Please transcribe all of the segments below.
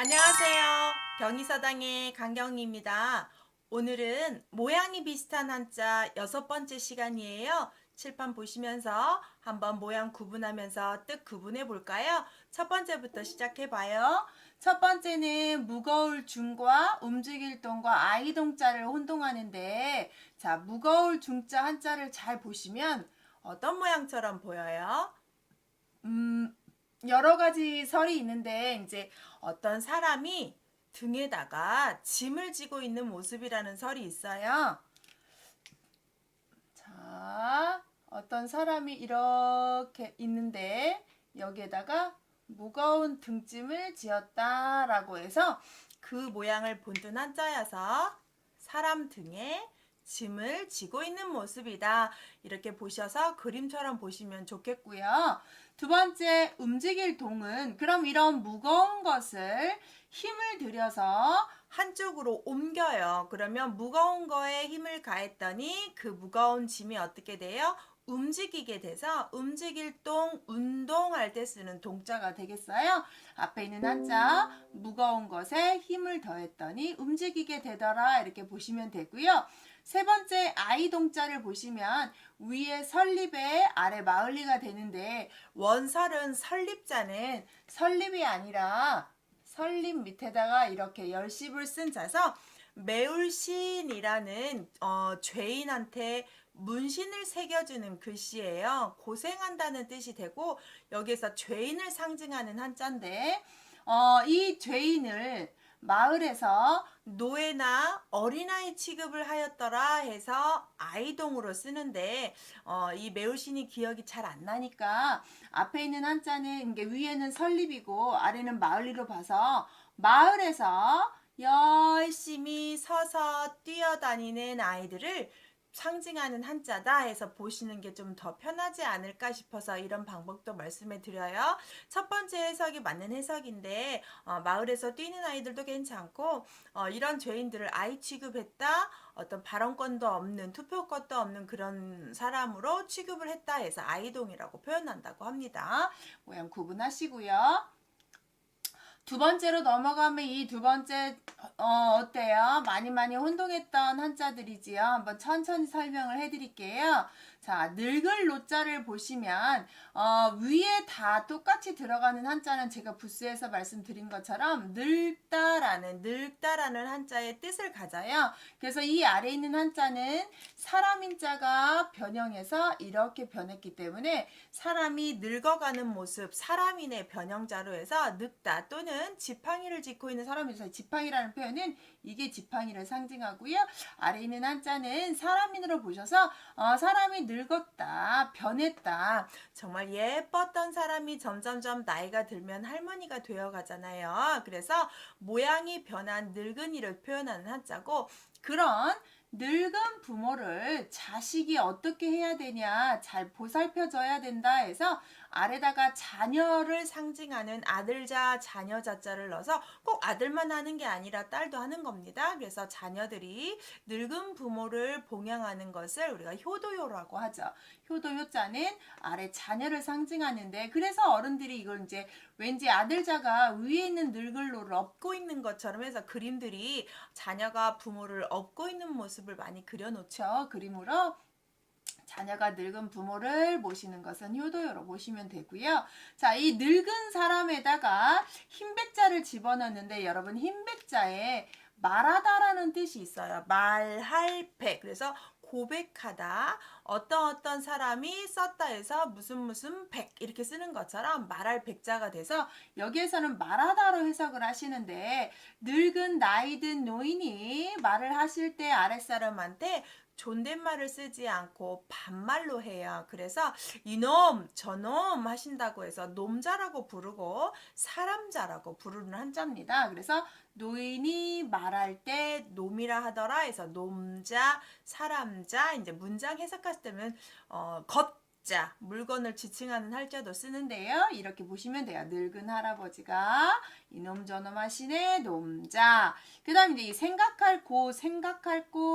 안녕하세요. 경희서당의 강경희입니다. 오늘은 모양이 비슷한 한자 6번째 시간이에요. 칠판 보시면서 한번 모양 구분하면서 뜻 구분해 볼까요? 첫 번째부터 시작해 봐요. 첫 번째는 무거울 중과 움직일 동과 아이동자를 혼동하는데, 자, 무거울 중자 한자를 잘 보시면 어떤 모양처럼 보여요? 여러 가지 설이 있는데 이제 어떤 사람이 등에다가 짐을 지고 있는 모습이라는 설이 있어요. 자, 어떤 사람이 이렇게 있는데 여기에다가 무거운 등짐을 지었다라고 해서 그 모양을 본뜬 한자여서 사람 등에 짐을 지고 있는 모습이다. 이렇게 보셔서 그림처럼 보시면 좋겠고요. 두 번째, 움직일 동은 그럼 이런 무거운 것을 힘을 들여서 한쪽으로 옮겨요. 그러면 무거운 거에 힘을 가했더니 그 무거운 짐이 어떻게 돼요? 움직이게 돼서 움직일 동, 운동할 때 쓰는 동자가 되겠어요. 앞에 있는 한자 무거운 것에 힘을 더했더니 움직이게 되더라 이렇게 보시면 되고요. 세 번째 아이동자를 보시면 위에 설립에 아래 마을리가 되는데 원설은 설립자는 설립이 아니라 설립 밑에다가 이렇게 열십을 쓴 자서 매울신이라는 죄인한테 문신을 새겨주는 글씨예요. 고생한다는 뜻이 되고 여기서 죄인을 상징하는 한자인데 이 죄인을 마을에서 노예나 어린아이 취급을 하였더라 해서 아이동으로 쓰는데 이 매울신이 기억이 잘 안 나니까 앞에 있는 한자는 이게 위에는 설립이고 아래는 마을리로 봐서 마을에서 열심히 서서 뛰어다니는 아이들을 상징하는 한자다 해서 보시는 게 좀 더 편하지 않을까 싶어서 이런 방법도 말씀해 드려요. 첫 번째 해석이 맞는 해석인데 마을에서 뛰는 아이들도 괜찮고 이런 죄인들을 아이 취급했다, 어떤 발언권도 없는 투표권도 없는 그런 사람으로 취급을 했다 해서 아이동이라고 표현한다고 합니다. 모양 구분하시고요. 두 번째로 넘어가면 이 두 번째 어때요? 많이 혼동했던 한자들이지요. 한번 천천히 설명을 해드릴게요. 자, 늙을 노자를 보시면 위에 다 똑같이 들어가는 한자는 제가 부스에서 말씀드린 것처럼 늙다라는 한자의 뜻을 가져요. 그래서 이 아래 있는 한자는 사람인 자가 변형해서 이렇게 변했기 때문에 사람이 늙어가는 모습, 사람인의 변형자로 해서 늙다 또는 지팡이를 짚고 있는 사람이라서 지팡이라는 표현은 이게 지팡이를 상징하고요. 아래 있는 한자는 사람인으로 보셔서 사람이 늙었다, 변했다. 정말 예뻤던 사람이 점점점 나이가 들면 할머니가 되어 가잖아요. 그래서 모양이 변한 늙은이를 표현하는 한자고 그런 늙은 부모를 자식이 어떻게 해야 되냐 잘 보살펴줘야 된다 해서 아래다가 자녀를 상징하는 아들자 자녀자자를 넣어서 꼭 아들만 하는 게 아니라 딸도 하는 겁니다. 그래서 자녀들이 늙은 부모를 봉양하는 것을 우리가 효도요라고 하죠. 효도요자는 아래 자녀를 상징하는데 그래서 어른들이 이걸 이제 왠지 아들자가 위에 있는 늙을로를 업고 있는 것처럼 해서 그림들이 자녀가 부모를 업고 있는 모습을 많이 그려놓죠. 그림으로 자녀가 늙은 부모를 모시는 것은 효도요로 모시면 되고요. 자, 이 늙은 사람에다가 흰백자를 집어넣는데 여러분 흰백자에 말하다라는 뜻이 있어요. 말할 백. 그래서 고백하다. 어떤 사람이 썼다 해서 무슨 백 이렇게 쓰는 것처럼 말할 백자가 돼서 여기에서는 말하다로 해석을 하시는데 늙은 나이든 노인이 말을 하실 때 아랫사람한테 존댓말을 쓰지 않고 반말로 해요. 그래서 이놈, 저놈 하신다고 해서 놈자라고 부르고 사람자라고 부르는 한자입니다. 그래서 노인이 말할 때 놈이라 하더라 해서 놈자, 사람자 이제 문장 해석할 때는 자, 물건을 지칭하는 할자도 쓰는데요. 이렇게 보시면 돼요. 늙은 할아버지가 이놈 저놈 하시네 놈자. 그 다음 이제 이 생각할 고,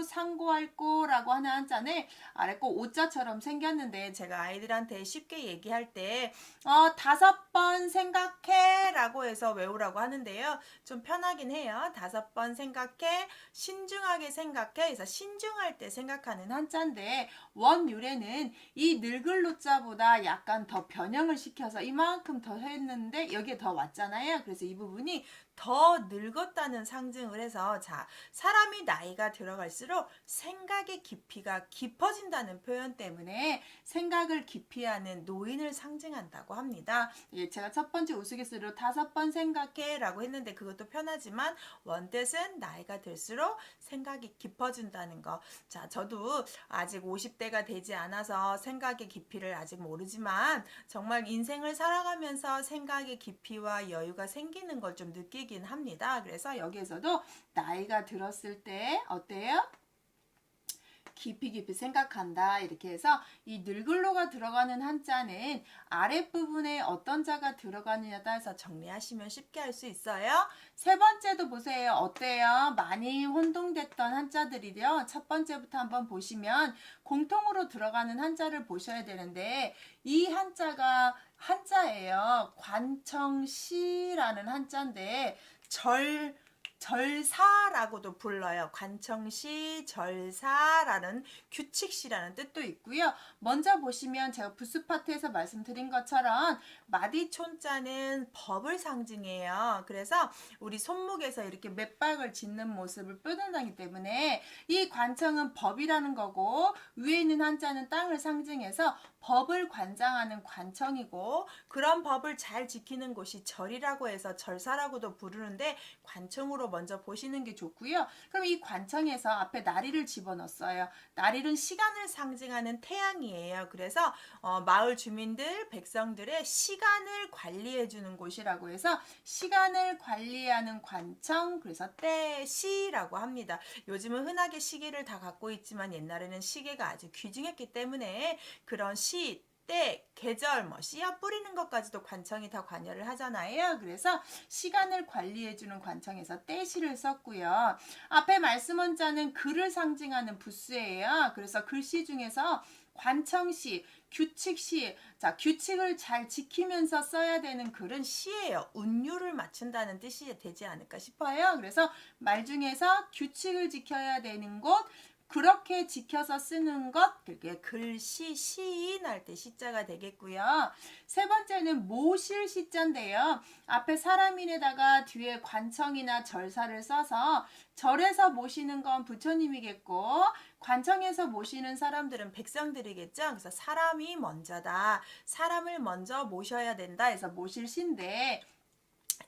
상고할 고라고 하는 한자는 아래 거 오자처럼 생겼는데 제가 아이들한테 쉽게 얘기할 때 5번 생각해 라고 해서 외우라고 하는데요. 좀 편하긴 해요. 5번 생각해, 신중하게 생각해. 그래서 신중할 때 생각하는 한자인데 원유래는 이 늙을 노자보다 약간 더 변형을 시켜서 이만큼 더 했는데 여기에 더 왔잖아요. 그래서 이 부분이 더 늙었다는 상징을 해서 자, 사람이 나이가 들어갈수록 생각의 깊이가 깊어진다는 표현 때문에 생각을 깊이 하는 노인을 상징한다고 합니다. 예, 제가 첫 번째 우스갯소리로 5번 생각해 라고 했는데 그것도 편하지만 원뜻은 나이가 들수록 생각이 깊어진다는 거. 자, 저도 아직 50대가 되지 않아서 생각의 깊이를 아직 모르지만 정말 인생을 살아가면서 생각의 깊이와 여유가 생기는 걸 좀 느끼긴 합니다. 그래서 여기에서도 나이가 들었을 때 어때요? 깊이 생각한다 이렇게 해서 이 늙을로가 들어가는 한자는 아랫부분에 어떤 자가 들어가느냐에 따라서 정리하시면 쉽게 할 수 있어요. 세 번째도 보세요. 어때요? 많이 혼동됐던 한자들이요. 첫 번째부터 한번 보시면 공통으로 들어가는 한자를 보셔야 되는데 이 한자가 한자예요. 관청시라는 한자인데 절사라고도 불러요. 관청시, 절사라는 규칙시라는 뜻도 있고요. 먼저 보시면 제가 부스 파트에서 말씀드린 것처럼 마디촌자는 법을 상징해요. 그래서 우리 손목에서 이렇게 맥박을 짚는 모습을 표현하기 때문에 이 관청은 법이라는 거고 위에 있는 한자는 땅을 상징해서 법을 관장하는 관청이고 그런 법을 잘 지키는 곳이 절이라고 해서 절사라고도 부르는데 관청으로 먼저 보시는 게 좋고요. 그럼 이 관청에서 앞에 나리를 집어넣었어요. 나리는 시간을 상징하는 태양이에요. 그래서 마을 주민들, 백성들의 시간을 관리해 주는 곳이라고 해서 시간을 관리하는 관청, 그래서 때시라고 합니다. 요즘은 흔하게 시계를 다 갖고 있지만 옛날에는 시계가 아주 귀중했기 때문에 그런 시, 때, 계절, 씨앗 뿌리는 것까지도 관청이 다 관여를 하잖아요. 그래서 시간을 관리해주는 관청에서 때시를 썼고요. 앞에 말씀한 자는 글을 상징하는 부수예요. 그래서 글씨 중에서 관청시, 규칙시, 자 규칙을 잘 지키면서 써야 되는 글은 시예요. 운율을 맞춘다는 뜻이 되지 않을까 싶어요. 그래서 말 중에서 규칙을 지켜야 되는 곳, 그렇게 지켜서 쓰는 것, 그게 글씨, 시인 할 때 시자가 되겠고요. 세 번째는 모실 시자인데요. 앞에 사람인에다가 뒤에 관청이나 절사를 써서 절에서 모시는 건 부처님이겠고 관청에서 모시는 사람들은 백성들이겠죠. 그래서 사람이 먼저다. 사람을 먼저 모셔야 된다 해서 모실 시인데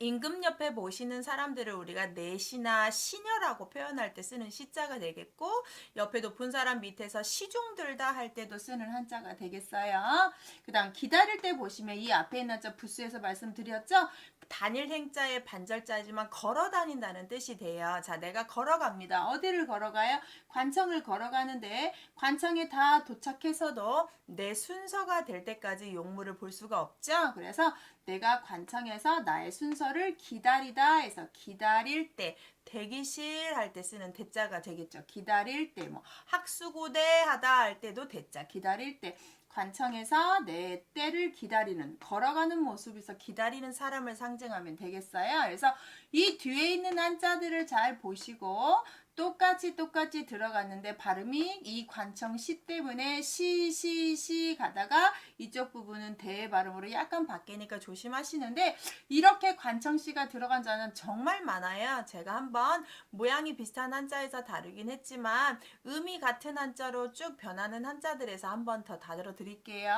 임금 옆에 모시는 사람들을 우리가 내시나 시녀라고 표현할 때 쓰는 시자가 되겠고 옆에 높은 사람 밑에서 시중들다 할 때도 쓰는 한자가 되겠어요. 그 다음 기다릴 때 보시면 이 앞에 있는 한자 부수에서 말씀드렸죠. 단일 행자의 반절자지만 걸어 다닌다는 뜻이 돼요. 자, 내가 걸어갑니다. 어디를 걸어가요? 관청을 걸어가는데 관청에 다 도착해서도 내 순서가 될 때까지 용무를 볼 수가 없죠. 그래서 내가 관청에서 나의 순서를 기다리다 해서 기다릴 때 대기실 할 때 쓰는 대자가 되겠죠. 기다릴 때 학수고대 하다 할 때도 대자 기다릴 때 관청에서 내 때를 기다리는 걸어가는 모습에서 기다리는 사람을 상징하면 되겠어요. 그래서 이 뒤에 있는 한자들을 잘 보시고 똑같이 들어갔는데 발음이 이 관청 시 때문에 시 가다가 이쪽 부분은 대 발음으로 약간 바뀌니까 조심하시는데 이렇게 관청 시가 들어간 자는 정말 많아요. 제가 한번 모양이 비슷한 한자에서 다루긴 했지만 의미 같은 한자로 쭉 변하는 한자들에서 한번 더 다뤄 드릴게요.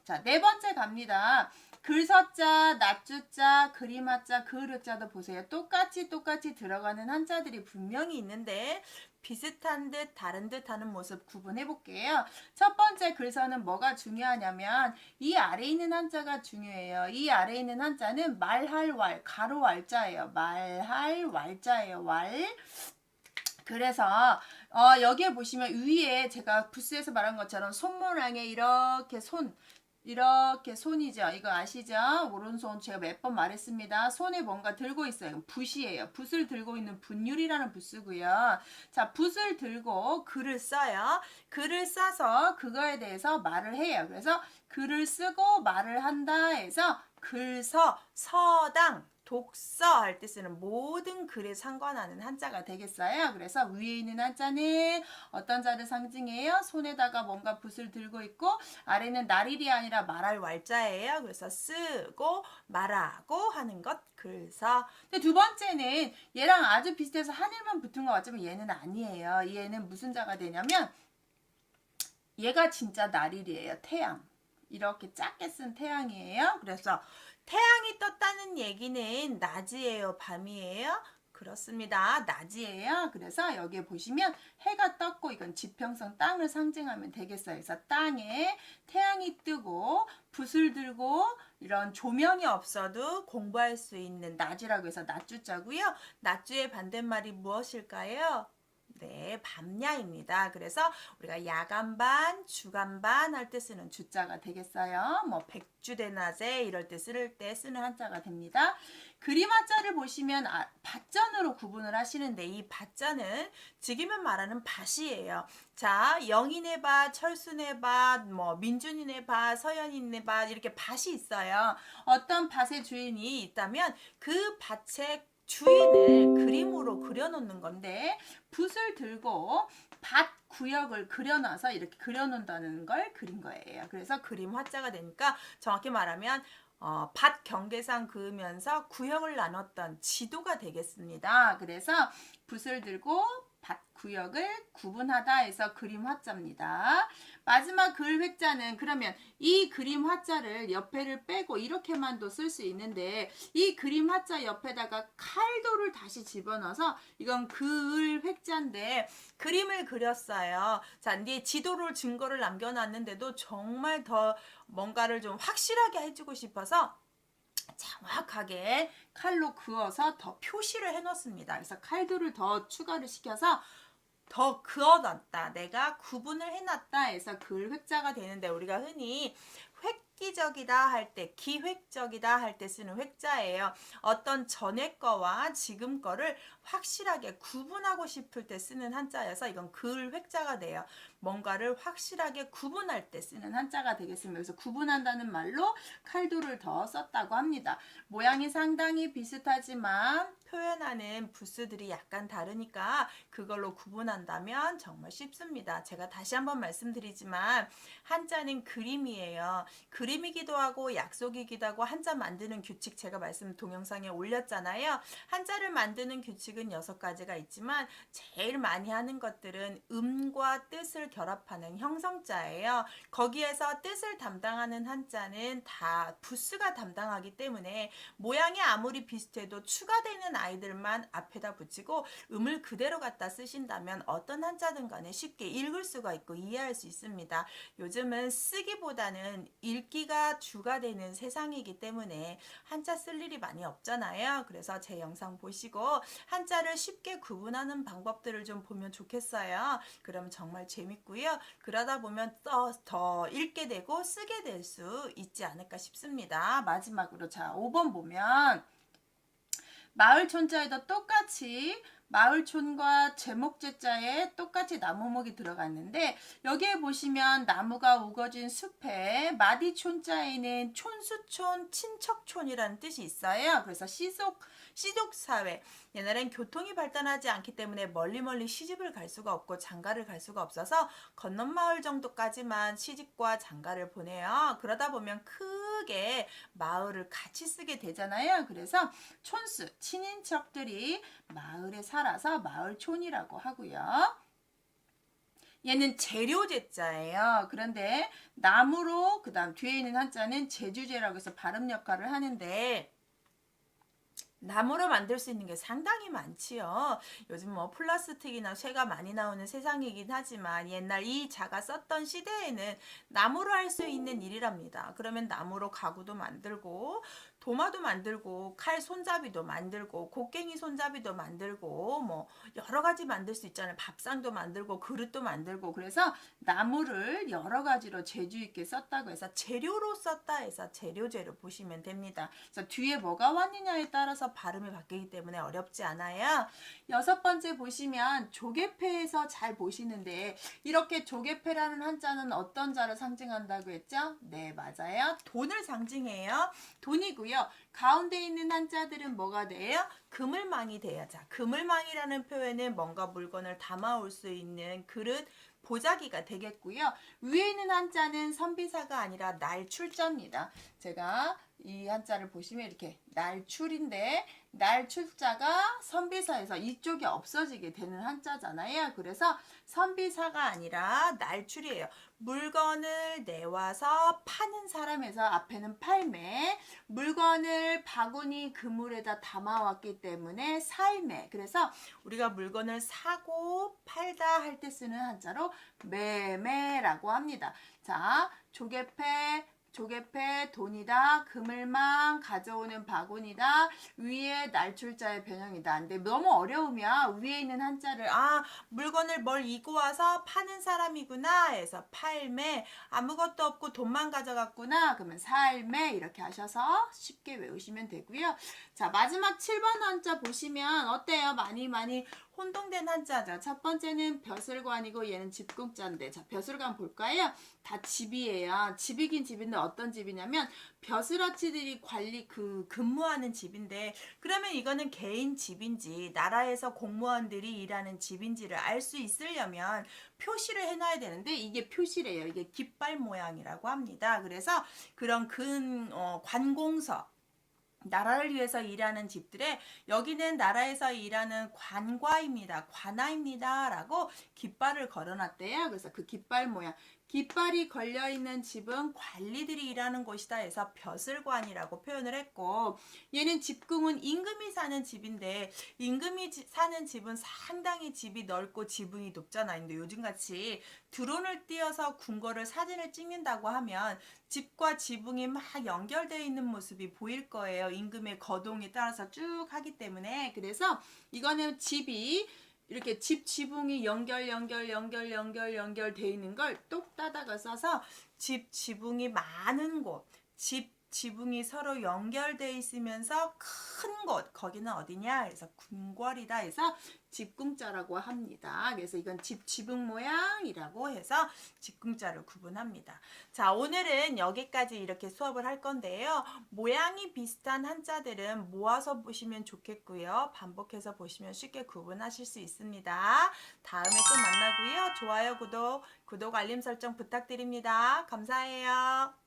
자, 네 번째 갑니다. 글서자, 낫주자, 그림하자, 그릇자도 보세요. 똑같이 들어가는 한자들이 분명히 있는데 비슷한 듯 다른 듯 하는 모습 구분해 볼게요. 첫 번째 글서는 뭐가 중요하냐면 이 아래에 있는 한자가 중요해요. 이 아래에 있는 한자는 말할 왈, 가로 왈자예요. 말할 왈자예요. 왈. 그래서 여기에 보시면 위에 제가 부스에서 말한 것처럼 손모양에 이렇게 손 이렇게 손이죠. 이거 아시죠? 오른손 제가 몇 번 말했습니다. 손에 뭔가 들고 있어요. 붓이에요. 붓을 들고 있는 붓율이라는 붓쓰고요. 자, 붓을 들고 글을 써요. 글을 써서 그거에 대해서 말을 해요. 그래서 글을 쓰고 말을 한다 해서 글서, 서당, 독서 할 때 쓰는 모든 글에 상관하는 한자가 되겠어요. 그래서 위에 있는 한자는 어떤 자를 상징해요? 손에다가 뭔가 붓을 들고 있고 아래는 날일이 아니라 말할 왈자예요. 그래서 쓰고 말하고 하는 것 글서. 근데 두 번째는 얘랑 아주 비슷해서 하늘만 붙은 것 같지만 얘는 아니에요. 얘는 무슨 자가 되냐면 얘가 진짜 날일이에요. 태양. 이렇게 작게 쓴 태양이에요. 그래서 태양이 떴다는 얘기는 낮이에요, 밤이에요? 그렇습니다. 낮이에요. 그래서 여기에 보시면 해가 떴고 이건 지평선 땅을 상징하면 되겠어요. 그래서 땅에 태양이 뜨고 붓을 들고 이런 조명이 없어도 공부할 수 있는 낮이라고 해서 낮주자고요. 낮주의 반대말이 무엇일까요? 네, 밤야입니다. 그래서 우리가 야간반, 주간반 할 때 쓰는 주자가 되겠어요. 뭐 백주대낮에 이럴 때 쓸 때 쓰는 한자가 됩니다. 그림 한자를 보시면 밭전으로 구분을 하시는데 이 밭자는 지금은 말하는 밭이에요. 자, 영인의 밭, 철순의 밭, 뭐 민준이네 밭, 서연이네 밭 이렇게 밭이 있어요. 어떤 밭의 주인이 있다면 그 밭의 주인을 그림으로 그려놓는 건데 붓을 들고 밭 구역을 그려놔서 이렇게 그려놓는다는 걸 그린 거예요. 그래서 그림 화자가 되니까 정확히 말하면 밭 경계상 그으면서 구역을 나눴던 지도가 되겠습니다. 그래서 붓을 들고 밭 구역을 구분하다 해서 그림 화자입니다. 마지막 글 획자는 그러면 이 그림 화자를 옆에를 빼고 이렇게만도 쓸 수 있는데 이 그림 화자 옆에다가 칼도를 다시 집어넣어서 이건 글 획자인데 그림을 그렸어요. 자, 이제 지도를 증거를 남겨놨는데도 정말 더 뭔가를 좀 확실하게 해주고 싶어서 정확하게 칼로 그어서 더 표시를 해놓습니다. 그래서 칼도를 더 추가를 시켜서 더 그어놨다. 내가 구분을 해놨다 해서 글 획자가 되는데 우리가 흔히 획기적이다 할 때, 기획적이다 할 때 쓰는 획자예요. 어떤 전에 거와 지금 거를 확실하게 구분하고 싶을 때 쓰는 한자여서 이건 글 획자가 돼요. 뭔가를 확실하게 구분할 때 쓰는 한자가 되겠습니다. 그래서 구분한다는 말로 칼도를 더 썼다고 합니다. 모양이 상당히 비슷하지만 표현하는 부스들이 약간 다르니까 그걸로 구분한다면 정말 쉽습니다. 제가 다시 한번 말씀드리지만 한자는 그림이에요. 그림이기도 하고 약속이기도 하고 한자 만드는 규칙 제가 말씀 동영상에 올렸잖아요. 한자를 만드는 규칙은 6가지가 있지만 제일 많이 하는 것들은 음과 뜻을 결합하는 형성자예요. 거기에서 뜻을 담당하는 한자는 다 부스가 담당하기 때문에 모양이 아무리 비슷해도 추가되는 아이들만 앞에다 붙이고 음을 그대로 갖다 쓰신다면 어떤 한자든 간에 쉽게 읽을 수가 있고 이해할 수 있습니다. 요즘은 쓰기보다는 읽기가 주가 되는 세상이기 때문에 한자 쓸 일이 많이 없잖아요. 그래서 제 영상 보시고 한자를 쉽게 구분하는 방법들을 좀 보면 좋겠어요. 그럼 정말 재밌고요. 그러다 보면 더 읽게 되고 쓰게 될 수 있지 않을까 싶습니다. 마지막으로 자 5번 보면 마을촌자에도 똑같이 마을촌과 제목제자에 똑같이 나무목이 들어갔는데 여기에 보시면 나무가 우거진 숲에 마디촌자에는 촌수촌, 친척촌이라는 뜻이 있어요. 그래서 시족사회 옛날엔 교통이 발달하지 않기 때문에 멀리 시집을 갈 수가 없고 장가를 갈 수가 없어서 건넌마을 정도까지만 시집과 장가를 보내요. 그러다 보면 크게 마을을 같이 쓰게 되잖아요. 그래서 촌수, 친인척들이 마을에 살아서 마을촌이라고 하고요. 얘는 재료제자예요. 그런데 나무로 그다음 뒤에 있는 한자는 제주제라고 해서 발음 역할을 하는데 나무로 만들 수 있는 게 상당히 많지요. 요즘 뭐 플라스틱이나 쇠가 많이 나오는 세상이긴 하지만 옛날 이 자가 썼던 시대에는 나무로 할 수 있는 일이랍니다. 그러면 나무로 가구도 만들고 도마도 만들고 칼 손잡이도 만들고 곡괭이 손잡이도 만들고 뭐 여러 가지 만들 수 있잖아요. 밥상도 만들고 그릇도 만들고 그래서 나무를 여러 가지로 재주 있게 썼다고 해서 재료로 썼다 해서 재료제로 보시면 됩니다. 그래서 뒤에 뭐가 왔느냐에 따라서 발음이 바뀌기 때문에 어렵지 않아요. 여섯 번째 보시면 조개패에서 잘 보시는데 이렇게 조개패라는 한자는 어떤 자를 상징한다고 했죠? 네, 맞아요. 돈을 상징해요. 돈이고요. 가운데 있는 한자들은 뭐가 돼요? 그물망이 돼요. 자, 그물망이라는 표현은 뭔가 물건을 담아올 수 있는 그릇, 보자기가 되겠고요. 위에 있는 한자는 선비사가 아니라 날출자입니다. 제가 이 한자를 보시면 이렇게 날출인데 날출자가 선비사에서 이쪽이 없어지게 되는 한자잖아요. 그래서 선비사가 아니라 날출이에요. 물건을 내와서 파는 사람에서 앞에는 팔매, 물건을 바구니 그물에다 담아왔기 때문에 살매. 그래서 우리가 물건을 사고 팔다 할 때 쓰는 한자로 매매라고 합니다. 자, 조개패 돈이다. 그물망 가져오는 바구니다. 위에 날출자의 변형이다. 근데 너무 어려우면 위에 있는 한자를 물건을 뭘 이고 와서 파는 사람이구나 해서 팔매, 아무것도 없고 돈만 가져갔구나 그러면 살매 이렇게 하셔서 쉽게 외우시면 되고요. 자, 마지막 7번 한자 보시면 어때요? 많이 혼동된 한자죠. 첫 번째는 벼슬관이고 얘는 집궁자인데 자, 벼슬관 볼까요? 다 집이에요. 집이긴 집인데 어떤 집이냐면 벼슬아치들이 근무하는 집인데 그러면 이거는 개인 집인지 나라에서 공무원들이 일하는 집인지를 알 수 있으려면 표시를 해놔야 되는데 이게 표시래요. 이게 깃발 모양이라고 합니다. 그래서 그런 관공서 나라를 위해서 일하는 집들에 여기는 나라에서 일하는 관과입니다. 관아입니다. 라고 깃발을 걸어놨대요. 그래서 그 깃발 모양. 깃발이 걸려있는 집은 관리들이 일하는 곳이다 해서 벼슬관이라고 표현을 했고 얘는 집궁은 임금이 사는 집인데 임금이 사는 집은 상당히 집이 넓고 지붕이 높잖아요. 근데 요즘같이 드론을 띄워서 궁궐을 사진을 찍는다고 하면 집과 지붕이 막 연결되어 있는 모습이 보일 거예요. 임금의 거동에 따라서 쭉 하기 때문에 그래서 이거는 집이 이렇게 지붕이 연결돼 있는 걸 똑 따다가 써서 지붕이 많은 곳, 지붕이 서로 연결돼 있으면서 큰 곳, 거기는 어디냐? 그래서 궁궐이다 해서 집궁자라고 합니다. 그래서 이건 지붕 모양이라고 해서 집궁자를 구분합니다. 자, 오늘은 여기까지 이렇게 수업을 할 건데요. 모양이 비슷한 한자들은 모아서 보시면 좋겠고요. 반복해서 보시면 쉽게 구분하실 수 있습니다. 다음에 또 만나고요. 좋아요, 구독, 알림 설정 부탁드립니다. 감사해요.